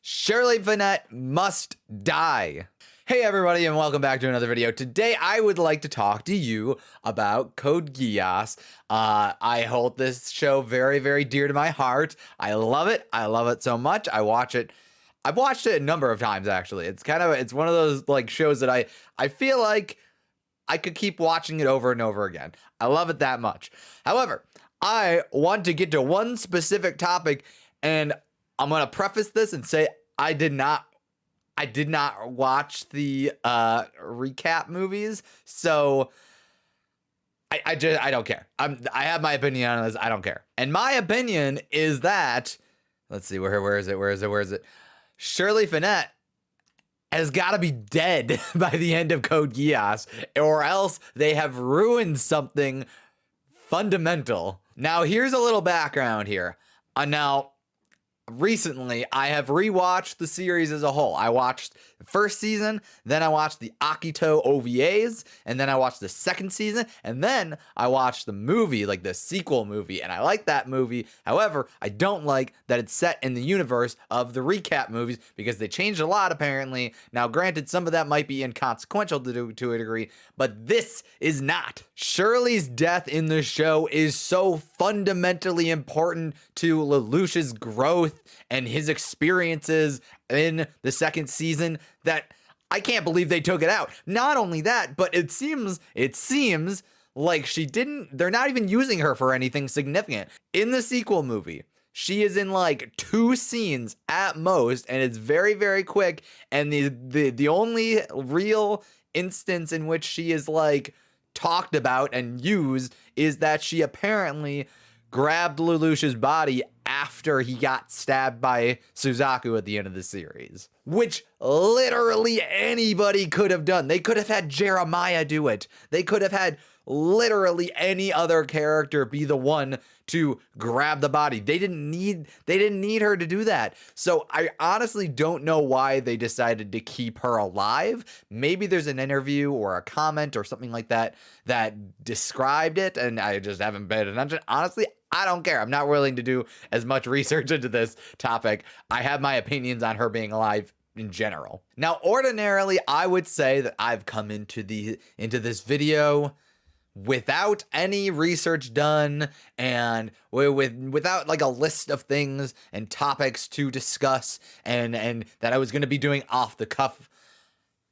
Shirley must die. Hey everybody, and welcome back to another video. Today I would like to talk to you about Code Geass. I hold this show very, very dear to my heart. I love it. I love it so much. I watch it. I've watched it a number of times actually. It's one of those like shows that I feel like I could keep watching it over and over again. I love it that much. However, I want to get to one specific topic, and I'm going to preface this and say I did not watch the recap movies, so I don't care. I have my opinion on this. I don't care. And my opinion is that, let's see, where is it? Shirley has got to be dead by the end of Code Geass, or else they have ruined something fundamental. Now, here's a little background here. Recently, I have rewatched the series as a whole. I watched the first season, then I watched the Akito OVAs, and then I watched the second season, and then I watched the movie, like the sequel movie, and I like that movie. However, I don't like that it's set in the universe of the recap movies because they changed a lot, apparently. Now, granted, some of that might be inconsequential to a degree, but this is not. Shirley's death in the show is so fundamentally important to Lelouch's growth and his experiences in the second season that I can't believe they took it out. Not only that, but it seems like they're not even using her for anything significant. In the sequel movie, she is in like 2 scenes at most, and it's very, very quick. And the only real instance in which she is like talked about and used is that she apparently grabbed Lelouch's body after he got stabbed by Suzaku at the end of the series, which literally anybody could have done. They could have had Jeremiah do it. They could have had literally any other character be the one to grab the body. They didn't need her to do that. So I honestly don't know why they decided to keep her alive. Maybe there's an interview or a comment or something like that that described it, and I just haven't paid attention. Honestly, I don't care. I'm not willing to do as much research into this topic. I have my opinions on her being alive in general. Now, ordinarily, I would say that I've come into this video without any research done and without like a list of things and topics to discuss and that I was going to be doing off the cuff.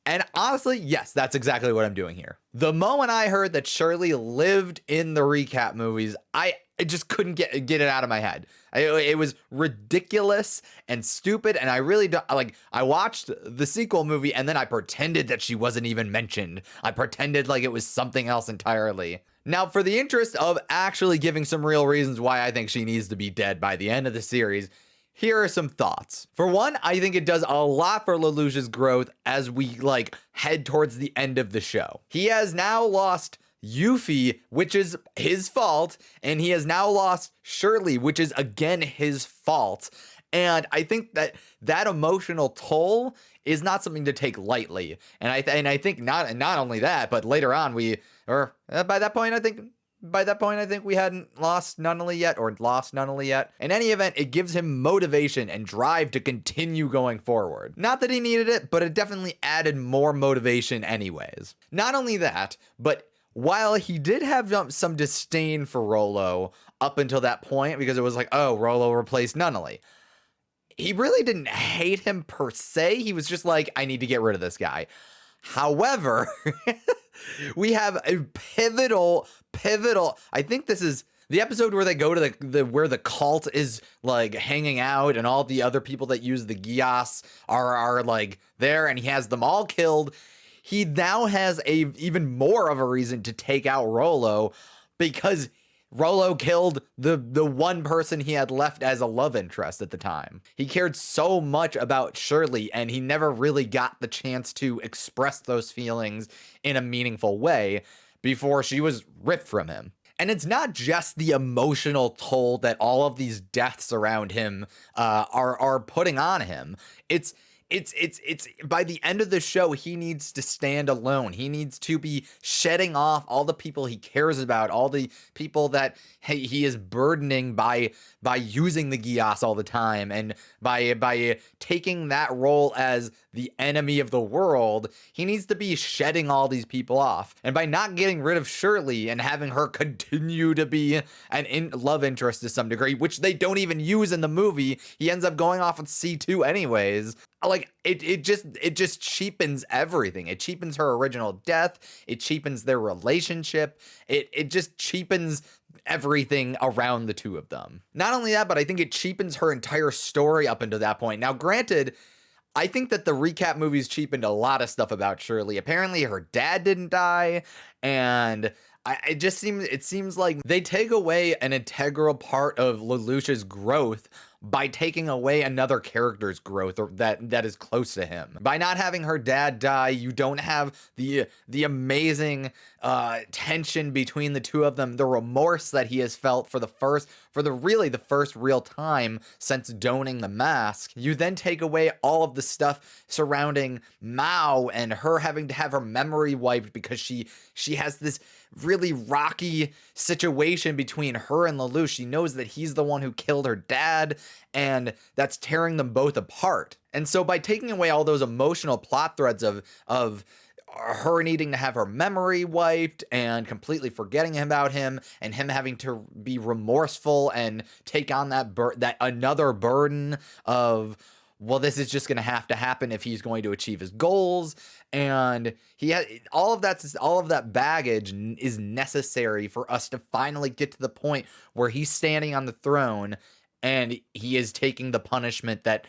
And honestly, yes, that's exactly what I'm doing here. The moment I heard that Shirley lived in the recap movies, I just couldn't get it out of my head. It was ridiculous and stupid, and I really don't like. I watched the sequel movie, and then I pretended that she wasn't even mentioned. I pretended like it was something else entirely. Now, for the interest of actually giving some real reasons why I think she needs to be dead by the end of the series, here are some thoughts. For one, I think it does a lot for Lelouch's growth as we like head towards the end of the show. He has now lost Yuffie, which is his fault, and he has now lost Shirley, which is again his fault. And I think that emotional toll is not something to take lightly. And I think not only that, but later on by that point I think we hadn't lost Nunnally yet. In any event, it gives him motivation and drive to continue going forward. Not that he needed it, but it definitely added more motivation anyways. Not only that, but while he did have some disdain for Rollo up until that point, because it was like, oh, Rollo replaced Nunnally, he really didn't hate him per se. He was just like, I need to get rid of this guy. However, we have a pivotal, I think this is the episode where they go to where the cult is like hanging out and all the other people that use the Geass are like there, and he has them all killed. He now has even more of a reason to take out Rollo because Rollo killed the one person he had left as a love interest at the time. He cared so much about Shirley, and he never really got the chance to express those feelings in a meaningful way before she was ripped from him. And it's not just the emotional toll that all of these deaths around him are putting on him. It's it's by the end of the show, he needs to stand alone. He needs to be shedding off all the people he cares about, all the people that he is burdening by using the Geass all the time, and by taking that role as the enemy of the world. He needs to be shedding all these people off. And by not getting rid of Shirley and having her continue to be an love interest to some degree, which they don't even use in the movie, he ends up going off with C2 anyways. Like, it just cheapens everything. It cheapens her original death. It cheapens their relationship. It just cheapens everything around the two of them. Not only that, but I think it cheapens her entire story up until that point. Now, granted, I think that the recap movies cheapened a lot of stuff about Shirley. Apparently, her dad didn't die, and it seems like they take away an integral part of Lelouch's growth by taking away another character's growth, or that is close to him. By not having her dad die, you don't have the amazing tension between the two of them, the remorse that he has felt for the first real time since donning the mask. You then take away all of the stuff surrounding Mao and her having to have her memory wiped because she has this really rocky situation between her and Lelouch. She knows that he's the one who killed her dad, and that's tearing them both apart. And so by taking away all those emotional plot threads of her needing to have her memory wiped and completely forgetting about him, and him having to be remorseful and take on that another burden of, well, this is just going to have to happen if he's going to achieve his goals. And he had all of that baggage is necessary for us to finally get to the point where he's standing on the throne and he is taking the punishment that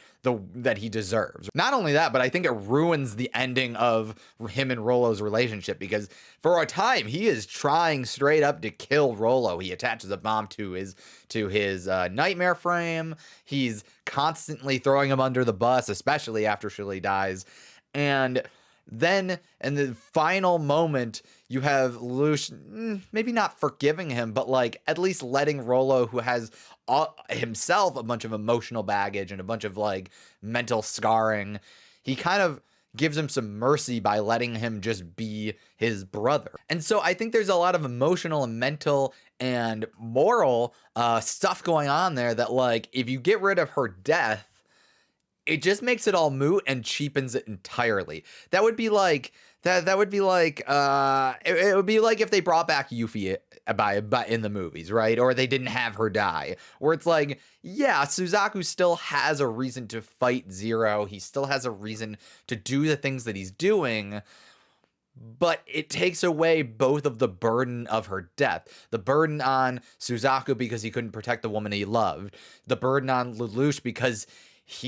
he deserves. Not only that, but I think it ruins the ending of him and Rollo's relationship, because for a time he is trying straight up to kill Rollo. He attaches a bomb to his nightmare frame. He's constantly throwing him under the bus, especially after Shirley dies. And then in the final moment, you have Lelouch maybe not forgiving him, but like at least letting Rollo, who has himself a bunch of emotional baggage and a bunch of like mental scarring, he kind of gives him some mercy by letting him just be his brother. And so I think there's a lot of emotional and mental and moral stuff going on there that, like, if you get rid of her death, it just makes it all moot and cheapens it entirely. That would be like it would be like if they brought back Yuffie in the movies, right? Or they didn't have her die. Where it's like, yeah, Suzaku still has a reason to fight Zero. He still has a reason to do the things that he's doing, but it takes away both of the burden of her death. The burden on Suzaku because he couldn't protect the woman he loved. The burden on Lelouch because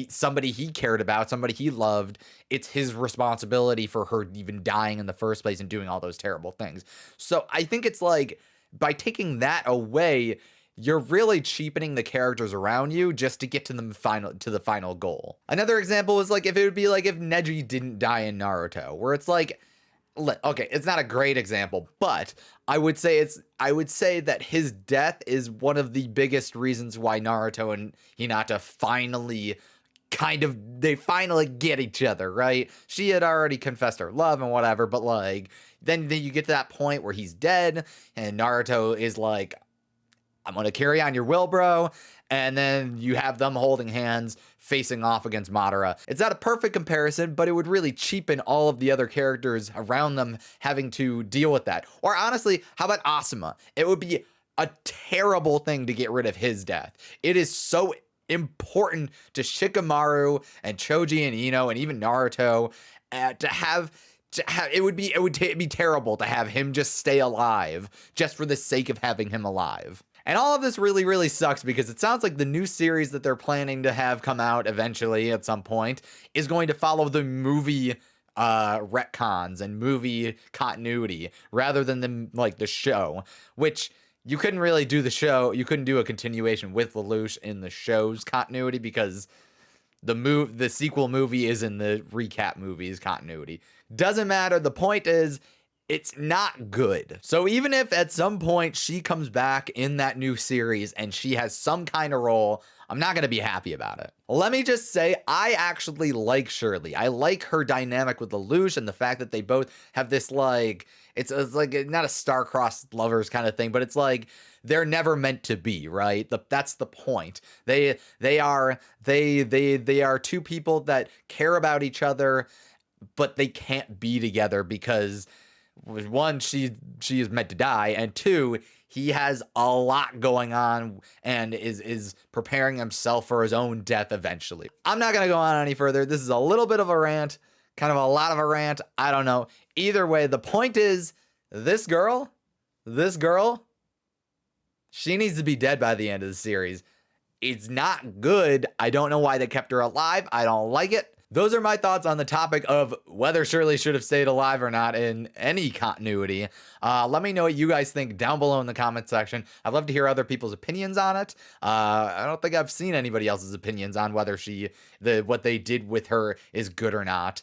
somebody he cared about, somebody he loved, it's his responsibility for her even dying in the first place and doing all those terrible things. So I think it's like, by taking that away, you're really cheapening the characters around you just to get to the final goal. Another example was like if Neji didn't die in Naruto, where it's like, okay, it's not a great example, but I would say that his death is one of the biggest reasons why Naruto and Hinata finally get each other, right? She had already confessed her love and whatever, but like then you get to that point where he's dead and Naruto is like, I'm gonna carry on your will, bro. And then you have them holding hands, facing off against Madara. It's not a perfect comparison, but it would really cheapen all of the other characters around them having to deal with that. Or honestly, how about Asuma? It would be a terrible thing to get rid of his death. It is so important to Shikamaru and Choji and Ino and even Naruto it would be terrible to have him just stay alive just for the sake of having him alive. And all of this really, really sucks because it sounds like the new series that they're planning to have come out eventually at some point is going to follow the movie retcons and movie continuity rather than the show, which you couldn't really do the show. You couldn't do a continuation with Lelouch in the show's continuity because the sequel movie is in the recap movie's continuity. Doesn't matter. The point is, it's not good. So even if at some point she comes back in that new series and she has some kind of role, I'm not going to be happy about it. Let me just say, I actually like Shirley. I like her dynamic with Lelouch and the fact that they both have this like, it's like not a star-crossed lovers kind of thing, but it's like they're never meant to be, right? That's the point. They are two people that care about each other, but they can't be together because one, she is meant to die, and two, he has a lot going on and is preparing himself for his own death eventually. I'm not gonna go on any further. This is a little bit of a rant, kind of a lot of a rant. I don't know. Either way, the point is, this girl, she needs to be dead by the end of the series. It's not good. I don't know why they kept her alive. I don't like it. Those are my thoughts on the topic of whether Shirley should have stayed alive or not in any continuity. Let me know what you guys think down below in the comment section. I'd love to hear other people's opinions on it. I don't think I've seen anybody else's opinions on whether what they did with her is good or not.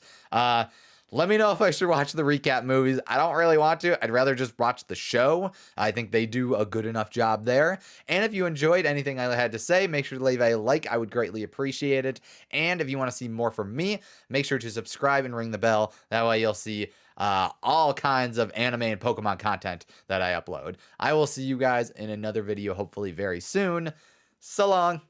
Let me know if I should watch the recap movies. I don't really want to. I'd rather just watch the show. I think they do a good enough job there. And if you enjoyed anything I had to say, make sure to leave a like. I would greatly appreciate it. And if you want to see more from me, make sure to subscribe and ring the bell. That way you'll see all kinds of anime and Pokemon content that I upload. I will see you guys in another video hopefully very soon. So long.